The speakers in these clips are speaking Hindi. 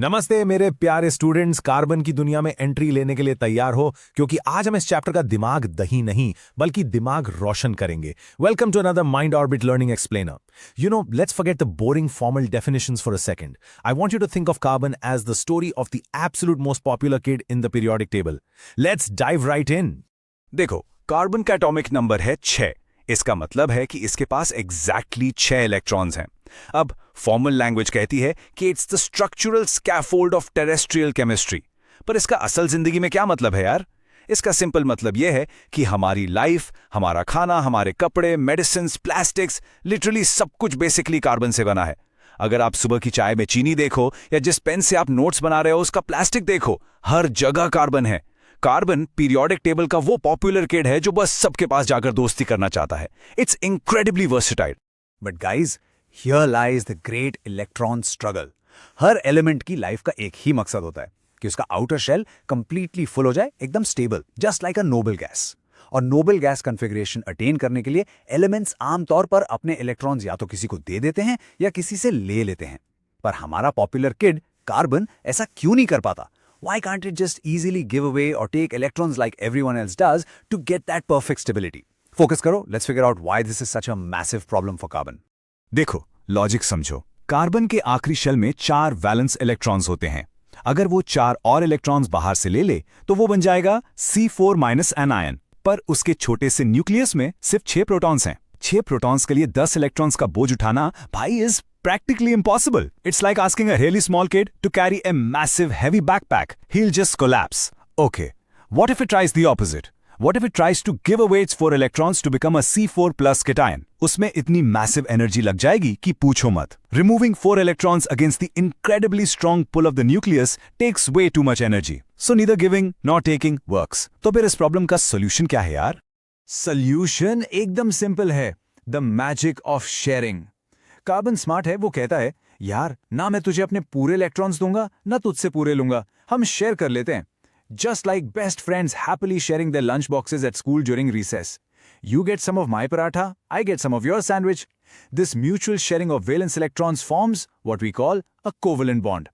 नमस्ते मेरे प्यारे स्टूडेंट्स, कार्बन की दुनिया में एंट्री लेने के लिए तैयार हो क्योंकि आज हम इस चैप्टर का दिमाग दही नहीं बल्कि दिमाग रोशन करेंगे। Welcome to another mind orbit learning explainer. Let's forget the boring formal definitions for a second. I want you to think of carbon as the story of the absolute most popular kid in the periodic table. Let's dive right in. देखो, कार्बन का एटॉमिक नंबर है 6। इसका मतलब है कि इसके पास एग्जैक्टली 6 इलेक्ट्रॉन्स हैं। अब फॉर्मल लैंग्वेज कहती है कि it's the structural scaffold of terrestrial chemistry. पर इसका असल जिंदगी में क्या मतलब है यार? इसका सिंपल मतलब यह है कि हमारी लाइफ, हमारा खाना, हमारे कपड़े, मेडिसिन, प्लास्टिक्स, लिटरली सब कुछ बेसिकली कार्बन से बना है। अगर आप सुबह की चाय में चीनी देखो या जिस पेन से आप नोट्स बना रहे हो उसका प्लास्टिक देखो, हर जगह कार्बन है। कार्बन पीरियोडिक टेबल का वो पॉपुलर किड है जो बस सबके पास जाकर दोस्ती करना चाहता है। It's incredibly versatile. But guys, here lies the great electron struggle. Her element की लाइफ का एक ही मकसद होता है कि उसका आउटर शेल कंप्लीटली फुल हो जाए, एकदम स्टेबल, जस्ट लाइक अ नोबल गैस। और नोबल गैस कन्फिग्रेशन अटेन करने के लिए एलिमेंट्स आमतौर पर अपने इलेक्ट्रॉन्स या तो किसी को दे देते हैं या किसी से ले लेते हैं। पर हमारा पॉपुलर किड कार्बन ऐसा क्यों नहीं कर पाता? Why can't it just easily give away or take electrons like everyone else does to get that perfect stability? Focus करो, let's figure out why this is such a massive problem for carbon. देखो, लॉजिक समझो। कार्बन के आखिरी शेल में 4 वैलेंस इलेक्ट्रॉन्स होते हैं। अगर वो 4 और इलेक्ट्रॉन्स बाहर से ले ले तो वो बन जाएगा C4- एनायन। पर उसके छोटे से न्यूक्लियस में सिर्फ 6 प्रोटॉन्स हैं। 6 प्रोटॉन्स के लिए 10 इलेक्ट्रॉन्स का बोझ उठाना भाई is practically impossible. It's like asking a really small kid to carry a massive heavy backpack. He'll just collapse. Okay, what if it tries the opposite? What if it tries to give away its 4 electrons to become a C4+ cation? उसमें इतनी massive energy लग जाएगी कि पूछो मत। Removing 4 electrons against the incredibly strong pull of the nucleus takes way too much energy. So neither giving nor taking works. तो फिर इस प्रॉब्लम का सोल्यूशन क्या है यार? सॉल्यूशन एकदम सिंपल है, the magic of sharing. Carbon smart है, वो कहता है यार ना मैं तुझे अपने पूरे इलेक्ट्रॉन्स दूंगा ना तुझसे पूरे लूंगा, हम शेयर कर लेते हैं। Just like best friends happily sharing their lunch boxes at school during recess. You get some of my paratha, I get some of your sandwich. This mutual sharing of valence electrons forms what we call a covalent bond.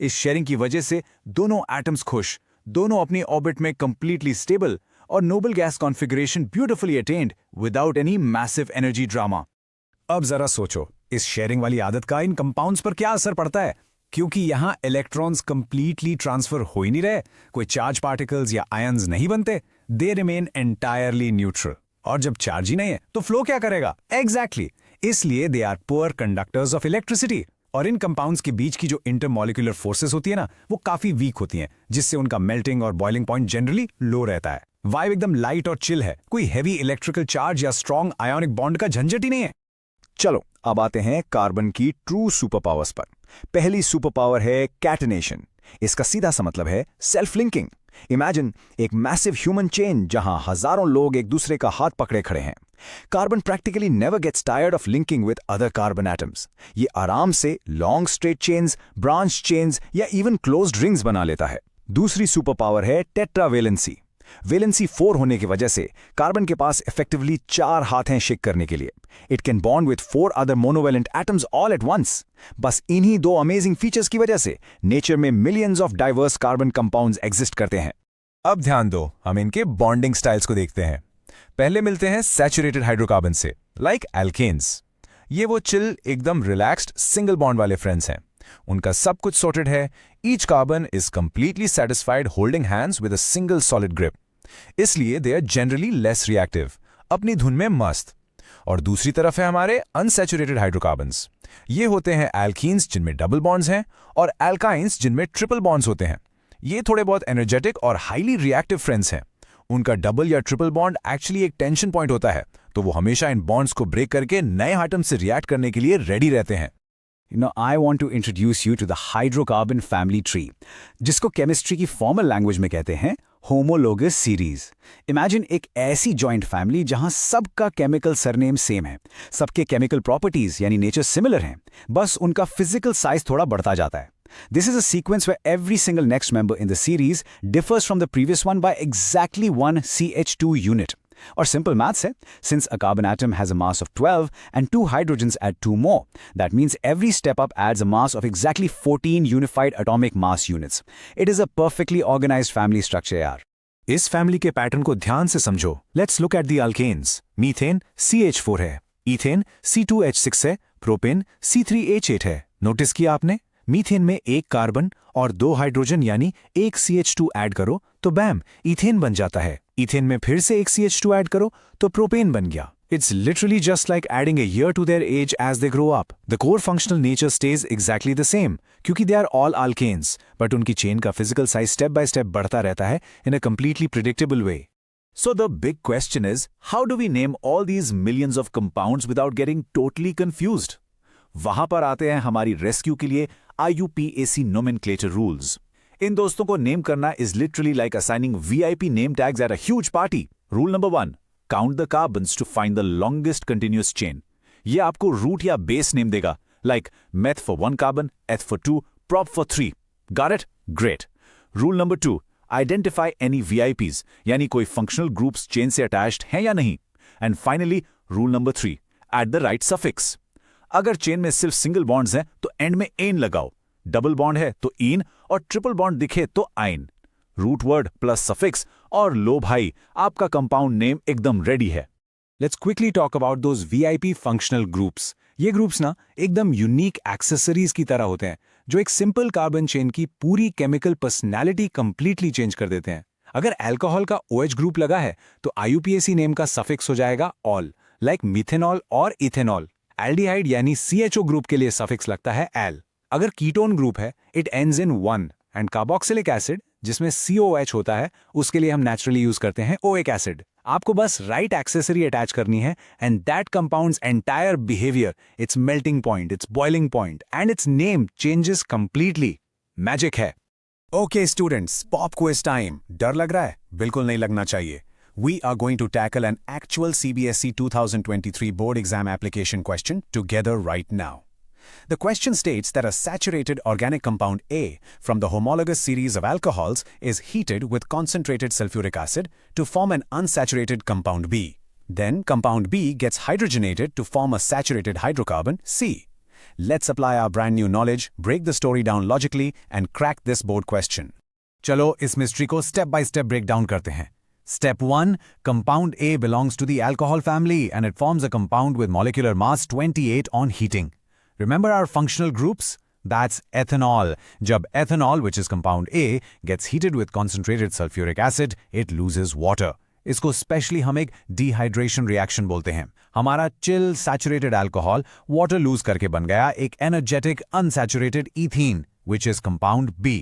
इस शेयरिंग की वजह से दोनों एटम्स खुश, दोनों अपनी ऑर्बिट में कंप्लीटली स्टेबल और noble gas configuration beautifully attend without any massive energy drama. अब जरा सोचो, इस शेयरिंग वाली आदत का इन कंपाउंड्स पर क्या असर पड़ता है? क्योंकि यहां इलेक्ट्रॉन्स कंप्लीटली ट्रांसफर हो ही नहीं रहे, कोई चार्ज पार्टिकल्स या आयंस नहीं बनते, दे रिमेन एंटायरली न्यूट्रल। और जब चार्ज ही नहीं है तो फ्लो क्या करेगा? एग्जैक्टली, इसलिए they are poor conductors of electricity. और इन कंपाउंड्स के बीच की जो इंटरमॉलिक्यूलर फोर्सेस होती है ना, वो काफी वीक होती हैं, जिससे उनका मेल्टिंग और बॉइलिंग पॉइंट जनरली लो रहता है। वाइब एकदम लाइट और चिल है, कोई हैवी इलेक्ट्रिकल चार्ज या स्ट्रॉन्ग आयोनिक बॉन्ड का झंझट ही नहीं है। चलो अब आते हैं कार्बन की ट्रू सुपर पावर्स पर। पहली सुपर पावर है कैटेनेशन। इसका सीधा सा मतलब है सेल्फ लिंकिंग। इमेजिन एक मैसिव ह्यूमन चेन जहां हजारों लोग एक दूसरे का हाथ पकड़े खड़े हैं। Carbon practically never gets tired of linking with other carbon atoms. ये आराम से long straight chains, branch chains या इवन क्लोज्ड रिंग्स बना लेता है। दूसरी सुपर पावर है टेट्रावेलेंसी। वेलेंसी 4 होने की वजह से कार्बन के पास इफेक्टिवली 4 हाथ हैं शिक करने के लिए। It can bond with 4 other monovalent atoms all at once. बस इन्हीं 2 अमेजिंग फीचर्स की वजह से नेचर में millions of diverse carbon compounds exist करते हैं। अब ध्यान दो, हम इनके बॉन्डिंग स्टाइल्स को देखते हैं। पहले मिलते हैं सैचुरेटेड हाइड्रोकार्बन से, लाइक एल्केन्स। ये वो चिल, एकदम रिलैक्स्ड सिंगल बॉन्ड वाले फ्रेंड्स हैं। उनका सब कुछ सॉर्टेड है। Each carbon is completely satisfied holding hands with a single solid grip. इसलिए they are generally less reactive, अपनी धुन में मस्त। और दूसरी तरफ है हमारे अनसैचुरेटेड हाइड्रोकार्बन्स। ये होते हैं एल्कीन्स जिनमें डबल बॉन्ड्स हैं और एल्काइंस जिनमें ट्रिपल बॉन्ड्स होते हैं। ये थोड़े बहुत एनर्जेटिक और हाईली रिएक्टिव फ्रेंड्स हैं। उनका डबल या ट्रिपल बॉन्ड एक्चुअली एक टेंशन पॉइंट होता है, तो वो हमेशा इन बॉन्ड्स को ब्रेक करके नए एटम से रिएक्ट करने के लिए रेडी रहते हैं। I want to introduce you to the hydrocarbon family tree, जिसको केमिस्ट्री की फॉर्मल लैंग्वेज में कहते हैं होमोलोगस सीरीज। इमेजिन एक ऐसी जॉइंट फैमिली जहां सबका केमिकल सरनेम सेम है, सबके केमिकल प्रॉपर्टीज यानी नेचर सिमिलर हैं, बस उनका फिजिकल साइज थोड़ा बढ़ता जाता है। This is a sequence where every single next member in the series differs from the previous one by exactly 1 CH2 unit. और सिंपल मैथ्स है, since a carbon atom has a mass of 12 and 2 hydrogens at 2 more, that means every step up adds a mass of exactly 14 unified atomic mass units. It is a perfectly organised family structure यार. इस फैमिली के पैटर्न को ध्यान से समझो. Let's look at the alkanes. Methane CH4 है, ईथेन C2H6 है, प्रोपेन C3H8 है. नोटिस किया आपने? मीथेन में एक कार्बन और 2 हाइड्रोजन यानी एक CH2 ऐड करो तो बैम ईथेन बन जाता है. ईथेन में फिर से एक CH2 ऐड करो तो प्रोपेन बन गया. It's literally just like adding a year to their age as they grow up. The core functional nature stays exactly the same क्योंकि they are all alkanes, but उनकी चेन का physical size step by step बढ़ता रहता है in a completely predictable way. So the big question is, how do we name all these millions of compounds without getting totally confused? वहां पर आते हैं हमारी रेस्क्यू के लिए IUPAC nomenclature rules. इन दोस्तों को नेम करना is literally like assigning VIP name tags at a huge party. Rule number 1. Count the carbons to find the longest continuous chain. ये आपको root या base name देगा, like meth for 1 carbon, eth for 2, prop for 3. Got it? Great. Rule number 2. Identify any VIPs, यानी कोई functional groups chain से attached हैं या नहीं. And finally, rule number 3. Add the right suffix. अगर chain में सिर्फ single bonds हैं तो end में "ane" लगाओ. Double bond है तो "ene" और triple bond दिखे तो "ine." Root word plus suffix और लो भाई, आपका कंपाउंड नेम एकदम रेडी है. Let's quickly talk about those VIP functional groups. ये ग्रुप्स ना एकदम यूनिक एक्सेसरीज की तरह होते हैं जो एक सिंपल कार्बन चेन की पूरी केमिकल पर्सनैलिटी कंप्लीटली चेंज कर देते हैं. अगर अल्कोहल का OH ग्रुप लगा है तो IUPAC नेम का सफिक्स हो जाएगा ऑल, लाइक मिथेनॉल और इथेनॉल. एल्डिहाइड यानी CHO ग्रुप के लिए सफिक्स लगता है एल. अगर कीटोन ग्रुप है it ends in 1. And carboxylic acid जिसमें COH होता है उसके लिए हम नेचुरली यूज करते हैं ओइक एसिड. आपको बस राइट एक्सेसरी अटैच करनी है and that compounds entire behaviour, its melting point, its boiling point and its name changes completely. Magic है. Okay students, pop quiz time. डर लग रहा है? बिल्कुल नहीं लगना चाहिए. We are going to tackle an actual CBSE 2023 board exam application question together right now. The question states that a saturated organic compound A from the homologous series of alcohols is heated with concentrated sulfuric acid to form an unsaturated compound B. Then compound B gets hydrogenated to form a saturated hydrocarbon C. Let's apply our brand new knowledge, break the story down logically and crack this board question. चलो इस मिस्ट्री को step by step break down करते हैं. Step 1. Compound A belongs to the alcohol family and it forms a compound with molecular mass 28 on heating. Remember our functional groups? That's ethanol. जब ethanol, which is compound A, gets heated with concentrated sulfuric acid, it loses water. इसको स्पेशली हम एक dehydration reaction बोलते हैं. हमारा chill saturated alcohol water lose करके बन गया एक energetic unsaturated ethene, which is compound B.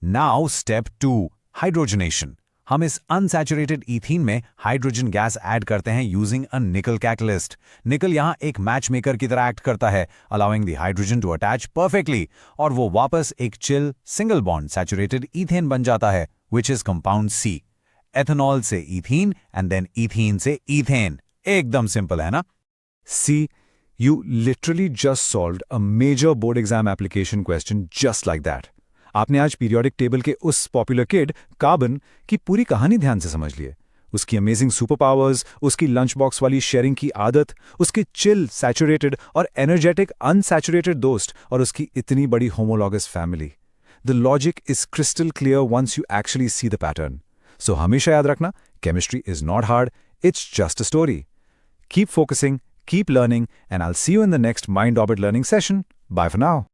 Now step 2. Hydrogenation. हम इस अनसैचुरेटेड ईथीन में हाइड्रोजन गैस ऐड करते हैं यूजिंग अ निकल कैटलिस्ट. निकल यहाँ एक मैच मेकर की तरह एक्ट करता है, allowing the hydrogen to attach perfectly और वो वापस एक chill single bond saturated ethane बन जाता है, which is compound C. Ethanol से ईथीन एंड देन ईथीन से ईथेन. एकदम सिंपल है ना? See, you literally just solved a major board exam application question just like that. आपने आज पीरियोडिक टेबल के उस पॉपुलर किड कार्बन की पूरी कहानी ध्यान से समझ लिए. उसकी अमेजिंग सुपर पावर्स, उसकी लंच बॉक्स वाली शेयरिंग की आदत, उसके चिल सैचुरेटेड और एनर्जेटिक अनसैचुरेटेड दोस्त और उसकी इतनी बड़ी homologous family. The logic is crystal clear once you actually see the pattern. So हमेशा याद रखना, chemistry is not hard, it's just a story. Keep focusing, keep learning, and I'll see you in the next Mind Orbit learning session. Bye for now.